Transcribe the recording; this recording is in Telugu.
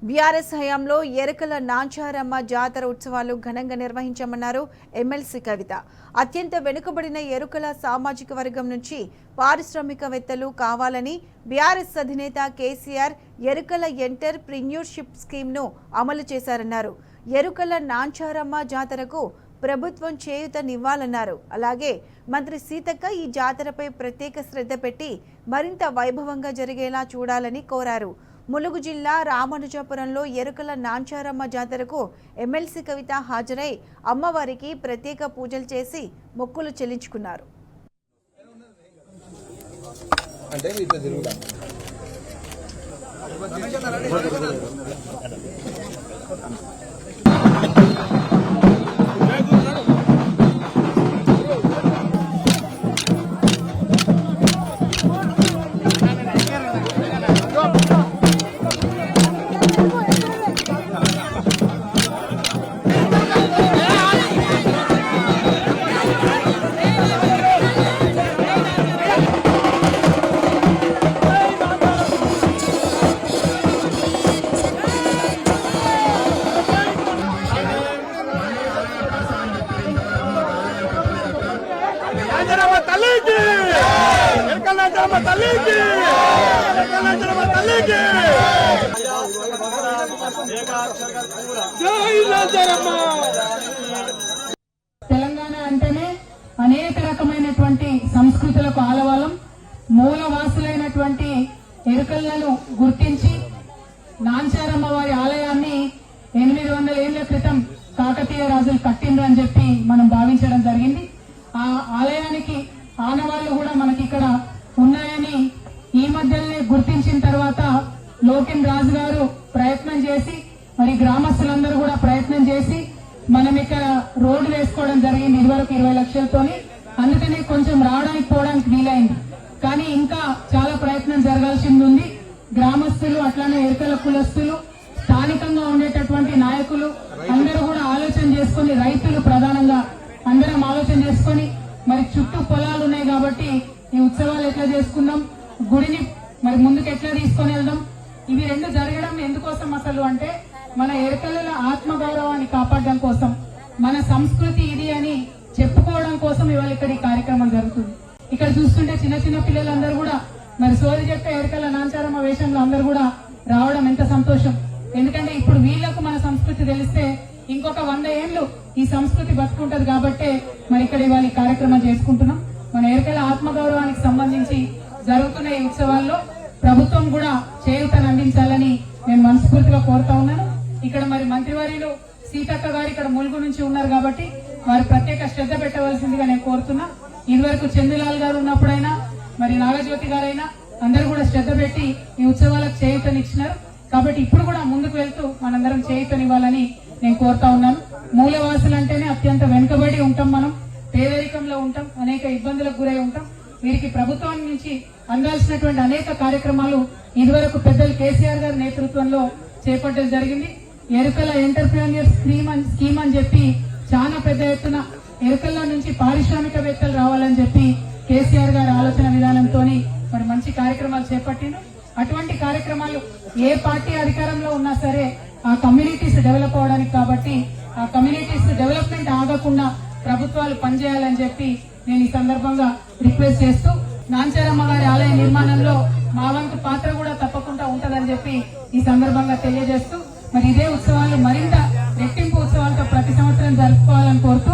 బీఆర్ఎస్ హయాంలో ఎరుకల నాంచారమ్మ జాతర ఉత్సవాలు ఘనంగా నిర్వహించామన్నారు ఎమ్మెల్సీ కవిత. అత్యంత వెనుకబడిన ఎరుకల సామాజిక వర్గం నుంచి పారిశ్రామికవేత్తలు కావాలని బీఆర్ఎస్ అధినేత కేసీఆర్ ఎరుకల ఎంటర్‌ప్రెన్యూర్‌షిప్ స్కీమ్‌ను అమలు చేశారన్నారు. ఎరుకల నాంచారమ్మ జాతరకు ప్రభుత్వం చేయూతనివ్వాలన్నారు. అలాగే మంత్రి సీతక్క ఈ జాతరపై ప్రత్యేక శ్రద్ధ పెట్టి మరింత వైభవంగా జరిగేలా చూడాలని కోరారు. ములుగు జిల్లా రామానుజపురంలో ఎరుకల నాంచారమ్మ జాతరకు ఎమ్మెల్సీ కవిత హాజరై అమ్మవారికి ప్రత్యేక పూజలు చేసి మొక్కులు చెల్లించుకున్నారు. తెలంగాణ అంటేనే అనేక రకమైనటువంటి సంస్కృతులకు ఆలవాలం. మూలవాసులైనటువంటి ఎరుకలను గుర్తించి నాంచారమ్మ వారి ఆలయాన్ని 800 ఏళ్ల క్రితం కాకతీయ రాజులు కట్టిండ్రని చెప్పి మనం భావించడం జరిగింది. ఆ ఆలయానికి ఆనవాళ్లు కూడా మనకి ఇక్కడ ఉన్నాయని ఈ మధ్యనే గుర్తించిన తర్వాత లోకిన్ రాజు గారు ప్రయత్నం చేసి, మరి గ్రామస్తులందరూ కూడా ప్రయత్నం చేసి మనం ఇక్కడ రోడ్డు వేసుకోవడం జరిగింది. ఇదివరకు 20 లక్షలతోని. అందుకనే కొంచెం రావడానికి పోవడానికి వీలైంది. కానీ ఇంకా చాలా ప్రయత్నం జరగాల్సింది ఉంది. గ్రామస్తులు, అట్లానే ఎరుకల కులస్తులు, స్థానికంగా ఉండేటటువంటి నాయకులు అందరూ కూడా ఆలోచన చేసుకుని, రైతులు ప్రధానంగా అందరం ఆలోచన చేసుకుని, మరి చుట్టూ పొలాలు ఉన్నాయి కాబట్టి ఈ ఉత్సవాలు ఎట్లా చేసుకుందాం, గుడిని మరి ముందుకు ఎట్లా తీసుకొని వెళ్దాం, ఇవి రెండు జరగడం ఎందుకోసం అసలు అంటే మన ఎరుకల ఆత్మగౌరవాన్ని కాపాడడం కోసం, మన సంస్కృతి ఇది అని చెప్పుకోవడం కోసం ఇవాళ ఇక్కడ ఈ కార్యక్రమం జరుగుతుంది. ఇక్కడ చూస్తుంటే చిన్న చిన్న పిల్లలందరూ కూడా మరి సోది చెప్పే ఎరుకల నాంచారమ్మ వేషంలో అందరూ కూడా రావడం ఎంత సంతోషం. ఎందుకంటే ఇప్పుడు వీళ్లకు మన సంస్కృతి తెలిస్తే ఇంకొక 100 ఏళ్లు ఈ సంస్కృతి బతుకుంటది కాబట్టి మరి ఇక్కడ ఇవాళ ఈ కార్యక్రమం చేసుకుంటున్నాం. మన ఎరుకల ఆత్మగౌరవానికి సంబంధించి జరుగుతున్న ఈ ఉత్సవాల్లో ప్రభుత్వం కూడా చేయూతను అందించాలని నేను మనస్ఫూర్తిగా కోరుతా ఉన్నాను. ఇక్కడ మరి మంత్రివర్యులు సీతక్క గారు ఇక్కడ ములుగు నుంచి ఉన్నారు కాబట్టి వారు ప్రత్యేక శ్రద్ధ పెట్టవలసిందిగా నేను కోరుతున్నా. ఇదివరకు చందులాల్ గారు ఉన్నప్పుడైనా మరి నాగజ్యోతి గారైనా అందరూ కూడా శ్రద్ధ పెట్టి ఈ ఉత్సవాలకు చేయూతనిచ్చినారు కాబట్టి ఇప్పుడు కూడా ముందుకు వెళ్తూ మనందరం చేయూతనివ్వాలని నేను కోరుతా ఉన్నాను. మూలవాసులు అంటేనే అత్యంత వెనుకబడి ఉంటాం, మనం పేదరికంలో ఉంటాం, అనేక ఇబ్బందులకు గురై ఉంటాం. వీరికి ప్రభుత్వం నుంచి అందాల్సినటువంటి అనేక కార్యక్రమాలు ఇదివరకు పెద్దలు కేసీఆర్ గారి నేతృత్వంలో చేపట్టడం జరిగింది. ఎరుకల ఎంటర్‌ప్రెన్యూర్ స్కీమ్ అని చెప్పి చాలా పెద్ద ఎత్తున ఎరుకల నుంచి పారిశ్రామికవేత్తలు రావాలని చెప్పి కేసీఆర్ గారి ఆలోచన విధానంతో మరి మంచి కార్యక్రమాలు చేపట్టిండు. అటువంటి కార్యక్రమాలు ఏ పార్టీ అధికారంలో ఉన్నా సరే ఆ కమ్యూనిటీస్ డెవలప్ అవడానికి కాబట్టి ఆ కమ్యూనిటీస్ డెవలప్మెంట్ ఆగకుండా ప్రభుత్వాలు పనిచేయాలని చెప్పి నేను ఈ సందర్భంగా రిక్వెస్ట్ చేస్తూ, నాంచారమ్మ గారి ఆలయ నిర్మాణంలో మా వంతు పాత్ర కూడా తప్పకుండా ఉంటదని చెప్పి ఈ సందర్భంగా తెలియజేస్తూ, మరి ఇదే ఉత్సవాలు మరింత రెట్టింపు ఉత్సవాలతో ప్రతి సంవత్సరం జరుపుకోవాలని కోరుతూ